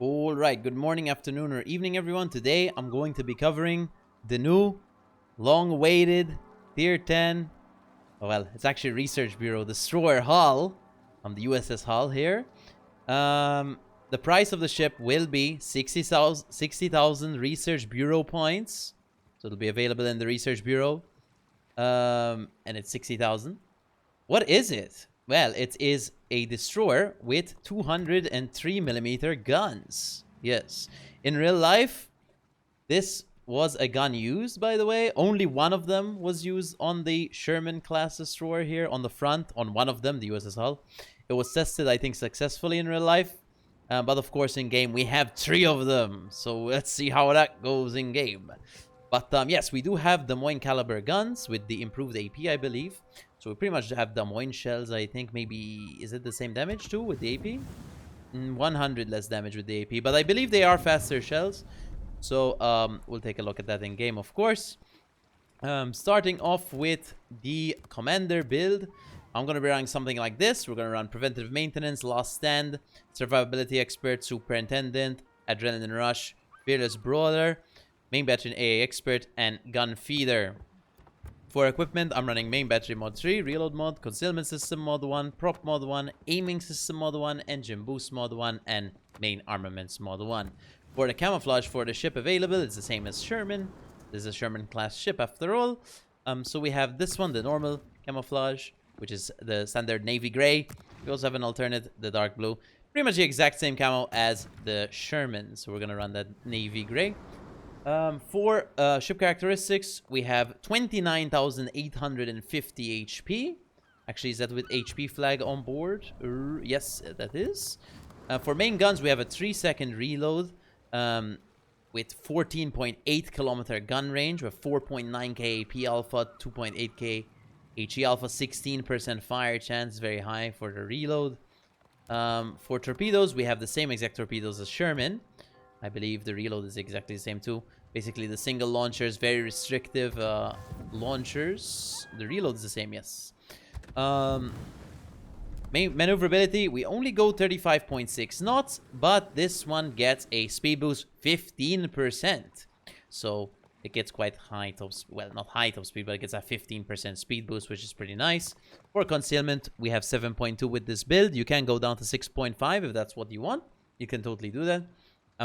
All right, good morning, afternoon, or evening, everyone. Today, I'm going to be covering the new, long-awaited Tier 10. Well, it's actually Research Bureau Destroyer Hull. The USS Hull here. The price of the ship will be 60,000 Research Bureau points. So it'll be available in the Research Bureau. And it's 60,000. What is it? Well, it is a destroyer with 203mm guns. Yes. In real life, this was a gun used, by the way. Only one of them was used on the Sherman class destroyer here on the front. On one of them, the USS Hull. It was tested, I think, successfully in real life. But of course, in game, we have 3 of them. So let's see how that goes in game. But yes, we do have Des Moines caliber guns with the improved AP, I believe. So we pretty much have Des Moines shells, I think. Maybe, is it the same damage too with the AP? 100 less damage with the AP. But I believe they are faster shells. So we'll take a look at that in game, of course. Starting off with the commander build. I'm going to be running something like this. We're going to run Preventative Maintenance, Last Stand, Survivability Expert, Superintendent, Adrenaline Rush, Fearless Brawler, Main Battery and AA Expert, and Gun Feeder. For equipment, I'm running Main Battery Mod 3, Reload Mod, Concealment System Mod 1, Prop Mod 1, Aiming System Mod 1, Engine Boost Mod 1, and Main Armaments Mod 1. For the camouflage for the ship available, it's the same as Sherman. This is a Sherman class ship after all. So we have this one, the normal camouflage, which is the standard navy gray. We also have an alternate, the dark blue. Pretty much the exact same camo as the Sherman. So we're going to run that navy gray. For ship characteristics, we have 29,850 HP. Actually, is that with HP flag on board? Yes, that is. For main guns, we have a 3-second reload with 14.8 kilometer gun range with 4.9k AP alpha, 2.8k HE alpha, 16% fire chance, very high for the reload. For torpedoes, we have the same exact torpedoes as Sherman. I believe the reload is exactly the same too. Basically, the single launchers, very restrictive launchers. The reload is the same, yes. Maneuverability, we only go 35.6 knots, but this one gets a speed boost 15%. So it gets quite high top, well, not high top speed, but it gets a 15% speed boost, which is pretty nice. For concealment, we have 7.2 with this build. You can go down to 6.5 if that's what you want. You can totally do that.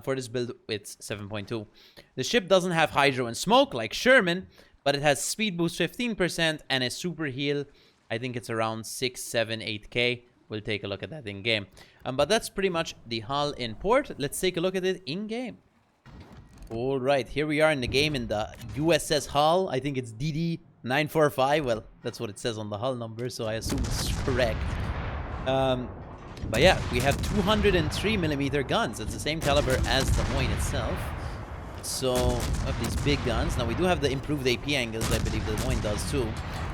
For this build, it's 7.2. The ship doesn't have hydro and smoke like Sherman, but it has speed boost 15% and a super heal. I think it's around 6, 7, 8k. We'll take a look at that in game. But that's pretty much the hull in port. Let's take a look at it in game. All right, here we are in the game in the USS Hull. I think it's DD945. Well, that's what it says on the hull number, so I assume it's correct. But yeah, we have 203mm guns. It's the same caliber as the Des Moines itself. So, we have these big guns. Now, we do have the improved AP angles, I believe the Des Moines does too.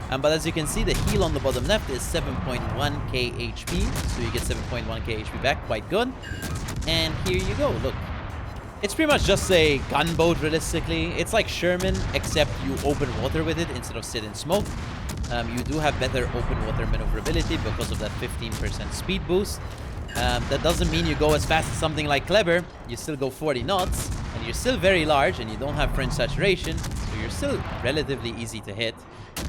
But as you can see, the heal on the bottom left is 7.1k HP. So you get 7.1k HP back, quite good. And here you go, look. It's pretty much just a gunboat, realistically. It's like Sherman, except you open water with it instead of sit in smoke. You do have better open water maneuverability because of that 15% speed boost. That doesn't mean you go as fast as something like Clever. You still go 40 knots, and you're still very large, and you don't have French saturation, so you're still relatively easy to hit.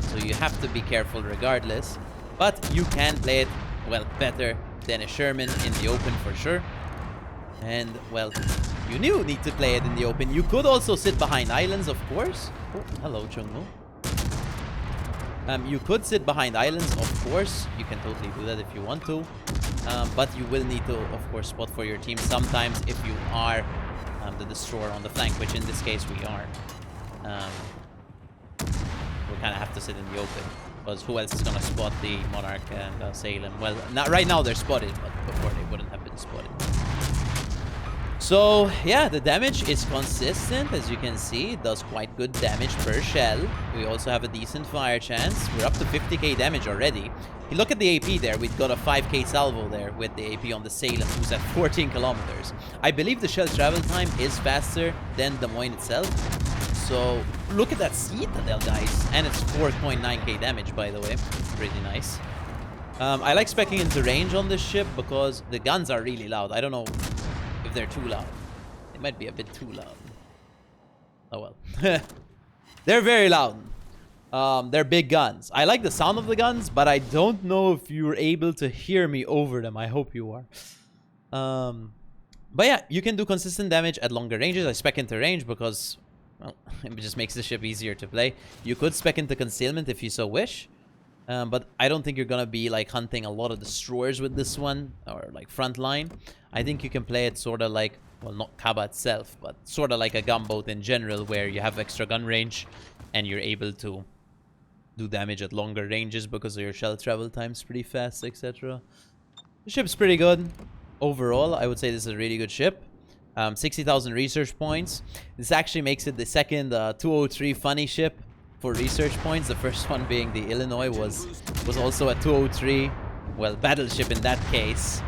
So you have to be careful regardless. But you can play it, well, better than a Sherman in the open for sure. And, well, you need to play it in the open. You could also sit behind islands, of course. Oh, hello, Chungmu. You could sit behind islands, of course. You can totally do that if you want to. But you will need to, of course, spot for your team sometimes if you are the destroyer on the flank, which in this case we are. We'll kind of have to sit in the open. Because who else is going to spot the Monarch and Salem? Well, not right now they're spotted, but before they wouldn't have been spotted. So, yeah, the damage is consistent, as you can see. It does quite good damage per shell. We also have a decent fire chance. We're up to 50k damage already. If you look at the AP there, we've got a 5k salvo there with the AP on the Salem, who's at 14 kilometers. I believe the shell travel time is faster than Des Moines itself. So, look at that Citadel, guys. And it's 4.9k damage, by the way. Pretty nice. I like speccing into range on this ship because the guns are really loud. I don't know if they're too loud. They might be a bit too loud. Oh well. They're very loud. They're big guns. I like the sound of the guns, but I don't know if you're able to hear me over them. I hope you are. But yeah, you can do consistent damage at longer ranges. I spec into range because, well, it just makes the ship easier to play. You could spec into concealment if you so wish. But I don't think you're gonna be like hunting a lot of destroyers with this one, or like frontline. I think you can play it sort of like, well, not Kaba itself, but sort of like a gunboat in general, where you have extra gun range and you're able to do damage at longer ranges because of your shell travel times pretty fast, etc. The ship's pretty good. Overall, I would say this is a really good ship. 60,000 research points. This actually makes it the second 203 funny ship for research points. The first one being the Illinois was also a 203, well, battleship in that case.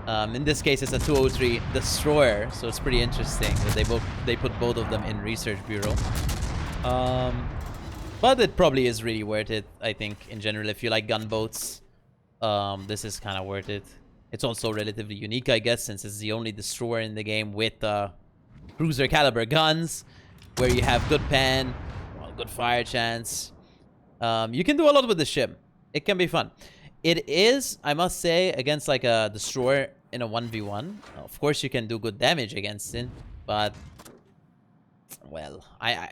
In this case, it's a 203 destroyer, so it's pretty interesting that they put both of them in Research Bureau. But it probably is really worth it, I think, in general. If you like gunboats, this is kind of worth it. It's also relatively unique, I guess, since it's the only destroyer in the game with cruiser caliber guns, where you have good pen, well, good fire chance. You can do a lot with the ship. It can be fun. It is, I must say, against like a destroyer in a 1v1. Of course, you can do good damage against it, but, well, I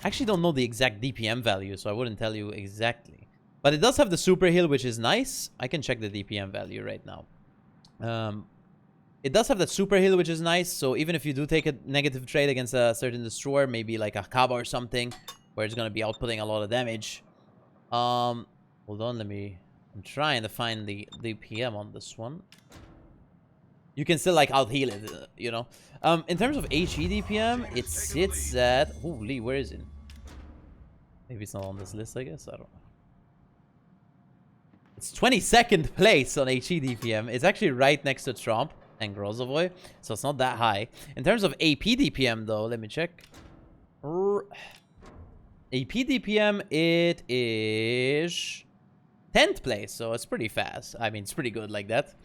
actually don't know the exact DPM value, so I wouldn't tell you exactly. But it does have the super heal, which is nice. I can check the DPM value right now. It does have that super heal, which is nice. So even if you do take a negative trade against a certain destroyer, maybe like a Kaba or something, where it's going to be outputting a lot of damage. Hold on, I'm trying to find the DPM on this one. You can still like out heal it, you know. In terms of HE DPM, it sits at, holy, where is it? Maybe it's not on this list, I guess. I don't know. It's 22nd place on HE DPM. It's actually right next to Trump and Grozovoy, so it's not that high. In terms of AP DPM, though, let me check. AP DPM, it is 10th place, so it's pretty fast. I mean, it's pretty good like that.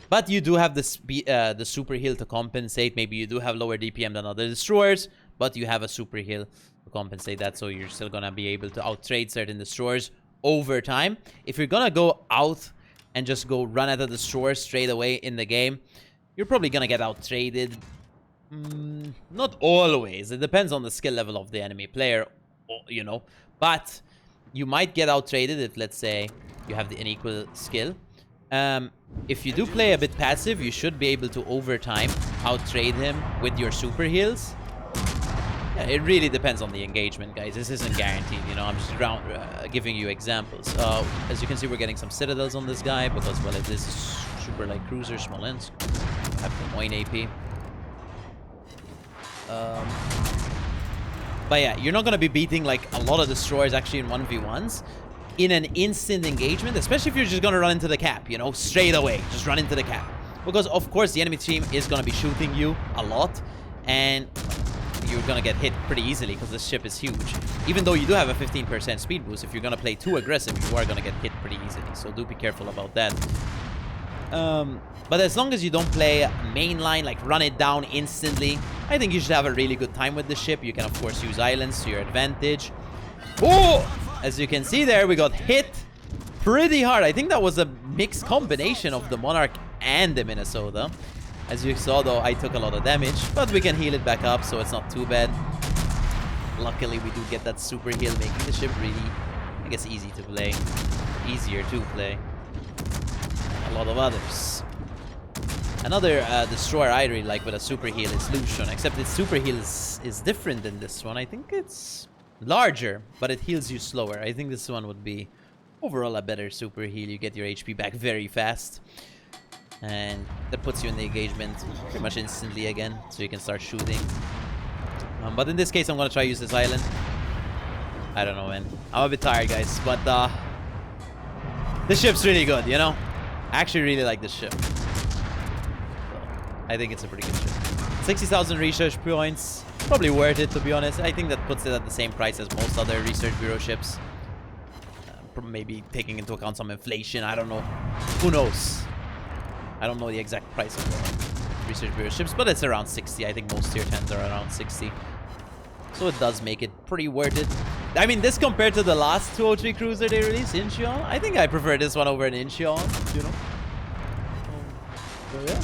But you do have the super heal to compensate. Maybe you do have lower DPM than other destroyers, but you have a super heal to compensate that, so you're still gonna be able to out-trade certain destroyers over time. If you're gonna go out and just go run at a destroyer straight away in the game, you're probably gonna get out-traded. Not always. It depends on the skill level of the enemy player, you know. But you might get out-traded if, let's say, you have the unequal skill. If you do play a bit passive, you should be able to, over time, out-trade him with your super heals. Yeah, it really depends on the engagement, guys. This isn't guaranteed, you know. I'm just giving you examples. As you can see, we're getting some citadels on this guy because, well, it is super like cruiser Smolensk. I have the Moine AP. But yeah, you're not going to be beating like a lot of destroyers actually in 1v1s in an instant engagement, especially if you're just going to run into the cap, you know, straight away. Just run into the cap. Because, of course, the enemy team is going to be shooting you a lot, and you're going to get hit pretty easily because this ship is huge. Even though you do have a 15% speed boost, if you're going to play too aggressive, you are going to get hit pretty easily. So do be careful about that. But as long as you don't play mainline, like run it down instantly, I think you should have a really good time with the ship. You can, of course, use islands to your advantage. Oh! As you can see there, we got hit pretty hard. I think that was a mixed combination of the Monarch and the Minnesota. As you saw, though, I took a lot of damage, but we can heal it back up, so it's not too bad. Luckily, we do get that super heal, making the ship really, I guess, easy to play. Easier to play. A lot of others. Another destroyer I really like with a super heal is Lucian, except its super heal is different than this one. I think it's larger, but it heals you slower. I think this one would be overall a better super heal. You get your HP back very fast, and that puts you in the engagement pretty much instantly again, so you can start shooting. But in this case, I'm gonna try to use this island. I don't know, man. I'm a bit tired, guys, but this ship's really good, you know? I actually really like this ship. I think it's a pretty good ship. 60,000 research points. Probably worth it, to be honest. I think that puts it at the same price as most other Research Bureau ships. Maybe taking into account some inflation. I don't know. Who knows? I don't know the exact price of the Research Bureau ships, but it's around 60. I think most tier 10s are around 60. So it does make it pretty worth it. I mean, this compared to the last 203 cruiser they released, Incheon, I think I prefer this one over an Incheon, you know? So yeah.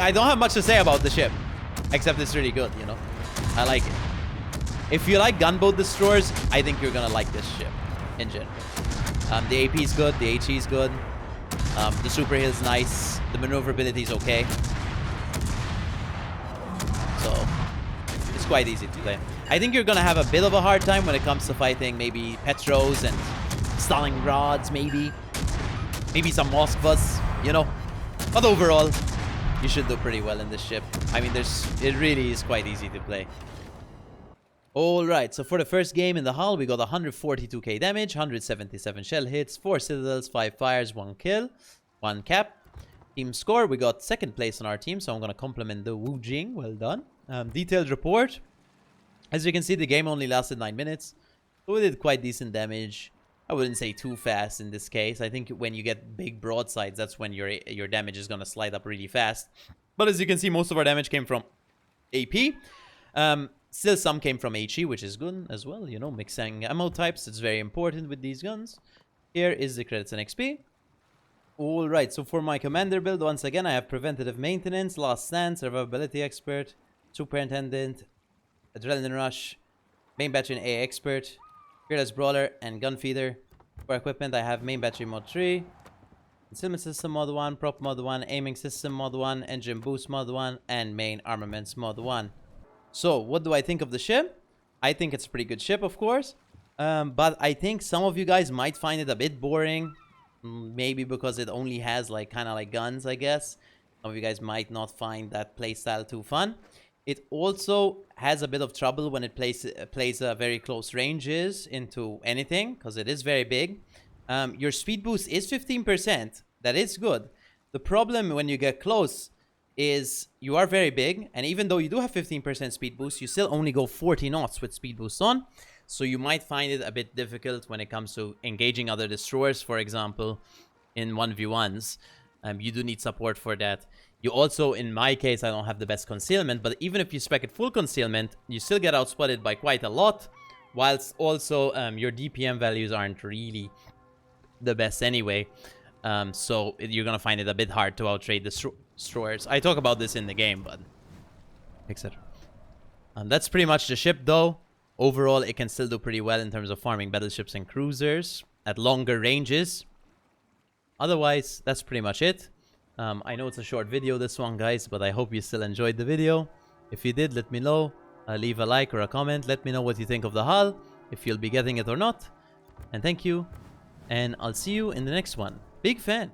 I don't have much to say about the ship, except it's really good, you know? I like it. If you like gunboat destroyers, I think you're gonna like this ship in general. The AP is good, the HE is good, the super hill is nice, the maneuverability is okay. So it's quite easy to play. I think you're gonna have a bit of a hard time when it comes to fighting maybe Petros and Stalingrads, maybe some Moskvas, you know. But overall, you should do pretty well in this ship. I mean, it really is quite easy to play. Alright, so for the first game in the hull, we got 142k damage, 177 shell hits, 4 citadels, 5 fires, 1 kill, 1 cap. Team score, we got second place on our team, so I'm going to compliment the Wu Jing. Well done. Detailed report. As you can see, the game only lasted 9 minutes. So we did quite decent damage. I wouldn't say too fast in this case. I think when you get big broadsides, that's when your damage is going to slide up really fast. But as you can see, most of our damage came from AP. Still, some came from HE, which is good as well. You know, mixing ammo types. It's very important with these guns. Here is the credits and XP. Alright, so for my commander build, once again, I have Preventative Maintenance, Last Stand, Survivability Expert, Superintendent, Adrenaline Rush, Main Battery and AA Expert, Fearless Brawler, and Gun Feeder. For equipment, I have Main Battery Mod 3, Concealment System Mod 1, Prop Mod 1, Aiming System Mod 1, Engine Boost Mod 1, and Main Armaments Mod 1. So, what do I think of the ship? I think it's a pretty good ship, of course. But I think some of you guys might find it a bit boring. Maybe because it only has, like, kind of like guns, I guess. Some of you guys might not find that playstyle too fun. It also has a bit of trouble when it plays very close ranges into anything, because it is very big. Your speed boost is 15%. That is good. The problem when you get close is you are very big, and even though you do have 15% speed boost, you still only go 40 knots with speed boost on. So you might find it a bit difficult when it comes to engaging other destroyers, for example, in 1v1s. You do need support for that. You also, in my case, I don't have the best concealment, but even if you spec it full concealment, you still get outspotted by quite a lot, whilst also your DPM values aren't really the best anyway. So you're gonna find it a bit hard to outrate destroyers. I talk about this in the game, but etc. That's pretty much the ship, though. Overall, it can still do pretty well in terms of farming battleships and cruisers at longer ranges. Otherwise, that's pretty much it. I know it's a short video, this one, guys, but I hope you still enjoyed the video. If you did, let me know. Leave a like or a comment. Let me know what you think of the hull, if you'll be getting it or not. And thank you. And I'll see you in the next one. Big fan.